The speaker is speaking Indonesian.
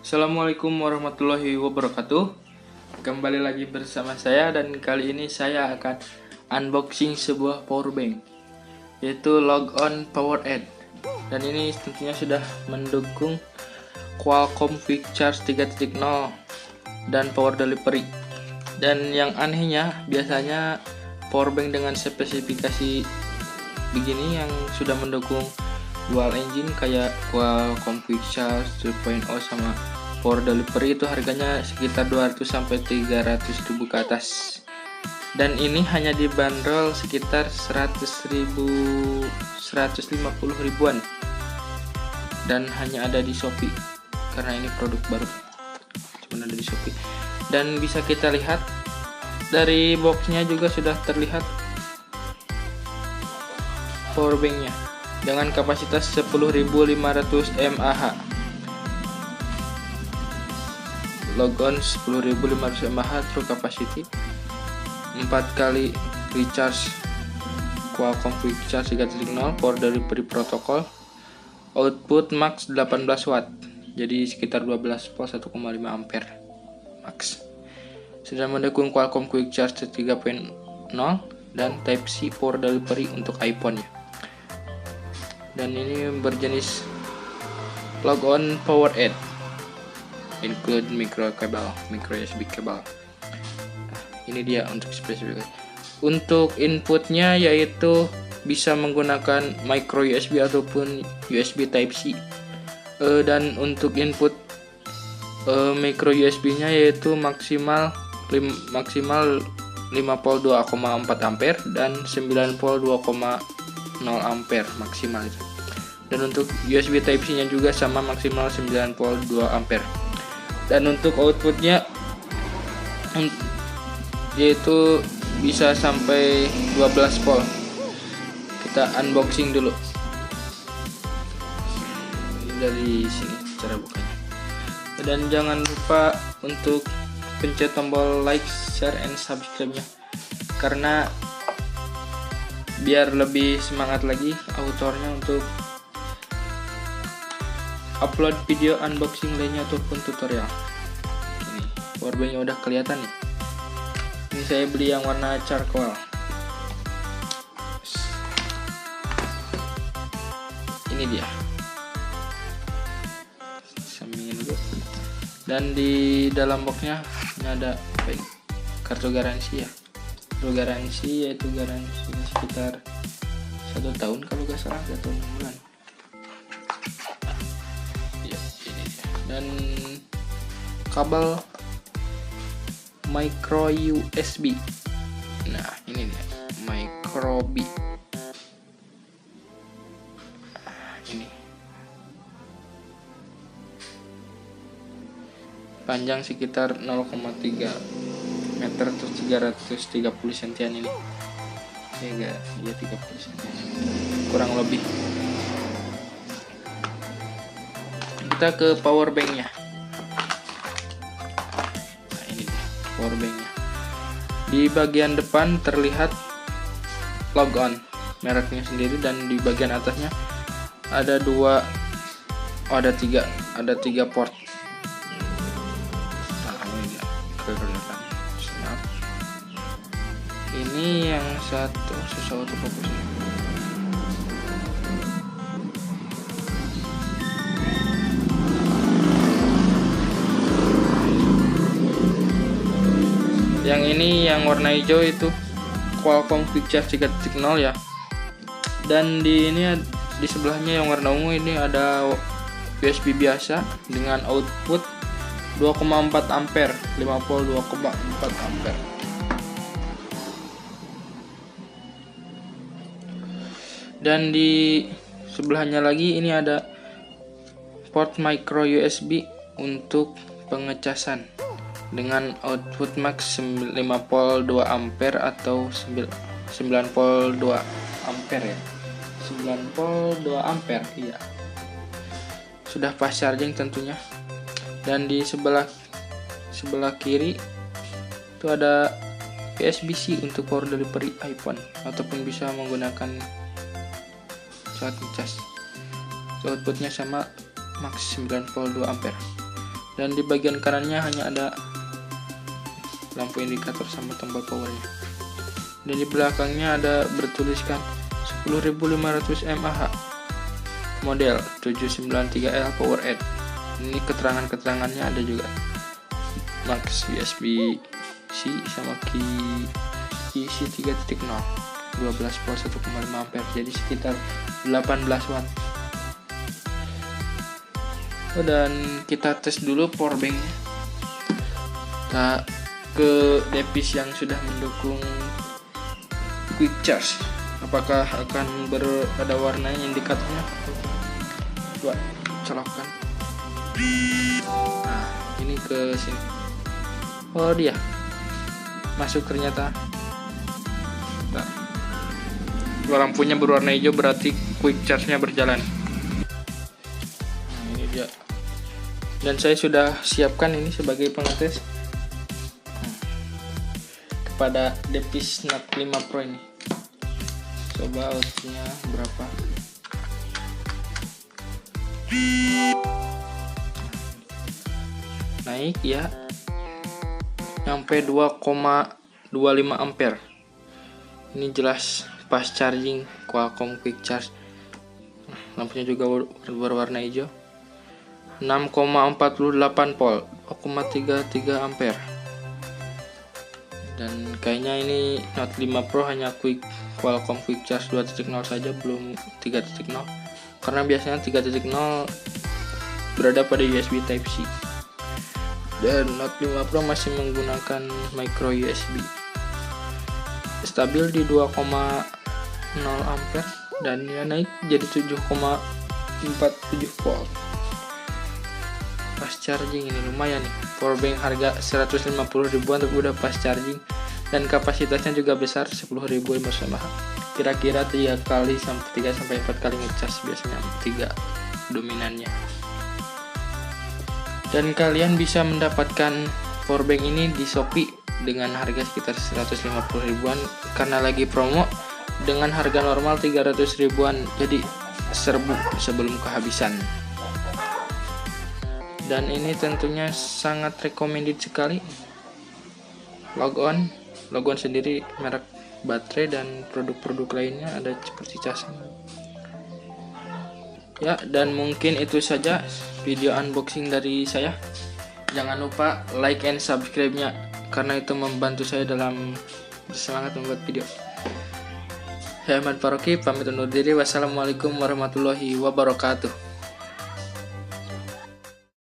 Assalamualaikum warahmatullahi wabarakatuh. Kembali lagi bersama saya, dan kali ini saya akan unboxing sebuah powerbank, yaitu Logon PowerEd. Dan ini tentunya sudah mendukung Qualcomm Quick Charge 3.0 dan Power Delivery. Dan yang anehnya, biasanya powerbank dengan spesifikasi begini yang sudah mendukung dual engine kayak Qualcomm Quick Charge 3.0 sama Power Delivery itu harganya sekitar 200-300 ribu ke atas. Dan ini hanya dibanderol sekitar 150 ribuan, dan hanya ada di Shopee karena ini produk baru, cuma ada di Shopee. Dan bisa kita lihat dari boxnya juga sudah terlihat powerbanknya dengan kapasitas 10.500 mAh. Logon 10.500 mAh true capacity, 4 kali recharge Qualcomm Quick Charge 3.0 Power Delivery Protocol, output max 18 watt, jadi sekitar 12 volt 1,5 ampere max. Sudah mendukung Qualcomm Quick Charge 3.0 dan Type-C Power Delivery untuk iPhone ya. Dan ini berjenis Logon PowerEd, include micro USB cable. Ini dia untuk spesifikasi. Untuk inputnya yaitu bisa menggunakan micro USB ataupun USB Type-C. Dan untuk input micro USB-nya yaitu maksimal 5 volt 2,4 ampere dan 9 volt 2,0 ampere maksimal. Dan untuk USB Type-C-nya juga sama, maksimal 9 volt 2 ampere. Dan untuk outputnya yaitu bisa sampai 12 volt. Kita unboxing dulu. Ini dari sini cara bukanya. Dan jangan lupa untuk pencet tombol like, share, and subscribe-nya, karena biar lebih semangat lagi autornya untuk upload video unboxing lainnya ataupun tutorial. Ini powerbanknya udah kelihatan nih. Ini saya beli yang warna charcoal. Ini dia. Sampingin dulu. Dan di dalam boxnya ini ada kartu garansi ya. Kartu garansi yaitu garansi sekitar 1 tahun kalau gak salah, 1 tahun 6 bulan. Dan kabel micro USB. Nah, ini dia micro B. Ini panjang sekitar 0,3 meter atau 330 sentian ini. Ya 30 sentian kurang lebih. Kita ke powerbanknya. Nah, ini dia powerbanknya. Di bagian depan terlihat Logon mereknya sendiri, dan di bagian atasnya ada tiga port. Nah, ini dia kelihatan. Ini yang satu susah untuk fokusnya. Yang ini yang warna hijau itu Qualcomm Quick Charge 3.0 ya. Dan di sebelahnya yang warna ungu ini ada USB biasa dengan output 2,4 ampere, 5 volt 2,4 ampere. Dan di sebelahnya lagi ini ada port micro USB untuk pengecasan dengan output max 5 volt 2 ampere atau 9 volt 2 ampere ya. 9 volt 2 ampere, iya. Sudah fast charging tentunya. Dan di sebelah kiri itu ada USB-C untuk power delivery iPhone, ataupun bisa menggunakan saat ngecas. Outputnya sama max 9 volt 2 ampere. dan di bagian kanannya hanya ada lampu indikator sama tombol powernya, dan di belakangnya ada bertuliskan 10.500 mAh model 793L PowerAid. Ini keterangannya ada juga, max USB C sama QC 3.0, 12 volt 1,5 ampere, jadi sekitar 18 watt. Dan kita tes dulu powerbanknya. Kita ke device yang sudah mendukung quick charge, apakah akan ada warnanya indikatornya. Coba colokkan. Nah, ini ke sini. Oh, dia masuk ternyata. Nah, lampunya berwarna hijau berarti quick charge-nya berjalan. Nah, ini dia. Dan saya sudah siapkan ini sebagai pengetes kepada device Note 5 Pro ini. Coba outputnya berapa? Naik ya, sampai 2,25 ampere. Ini jelas fast charging Qualcomm Quick Charge. Lampunya juga berwarna hijau. 6,48 volt, 0,33 ampere. Dan kayaknya ini Note 5 Pro hanya Qualcomm Quick Charge 2.0 saja, belum 3.0, karena biasanya 3.0 berada pada USB Type-C, dan Note 5 Pro masih menggunakan micro USB. Stabil di 2,0 ampere dan ya naik jadi 7,47 volt. Fast charging ini lumayan nih. Powerbank harga 150 ribuan tapi udah fast charging, dan kapasitasnya juga besar 10.000 mAh. Kira-kira 3 sampai 4 kali ngecas biasanya, 3 dominannya. Dan kalian bisa mendapatkan powerbank ini di Shopee dengan harga sekitar 150 ribuan karena lagi promo, dengan harga normal 300 ribuan, jadi serbu sebelum kehabisan. Dan ini tentunya sangat recommended sekali. Logon sendiri, merek baterai, dan produk-produk lainnya ada seperti casing. Ya, dan mungkin itu saja video unboxing dari saya. Jangan lupa like and subscribe-nya, karena itu membantu saya dalam bersemangat membuat video. Saya Ahmad Faroki, pamit undur diri. Wassalamualaikum warahmatullahi wabarakatuh.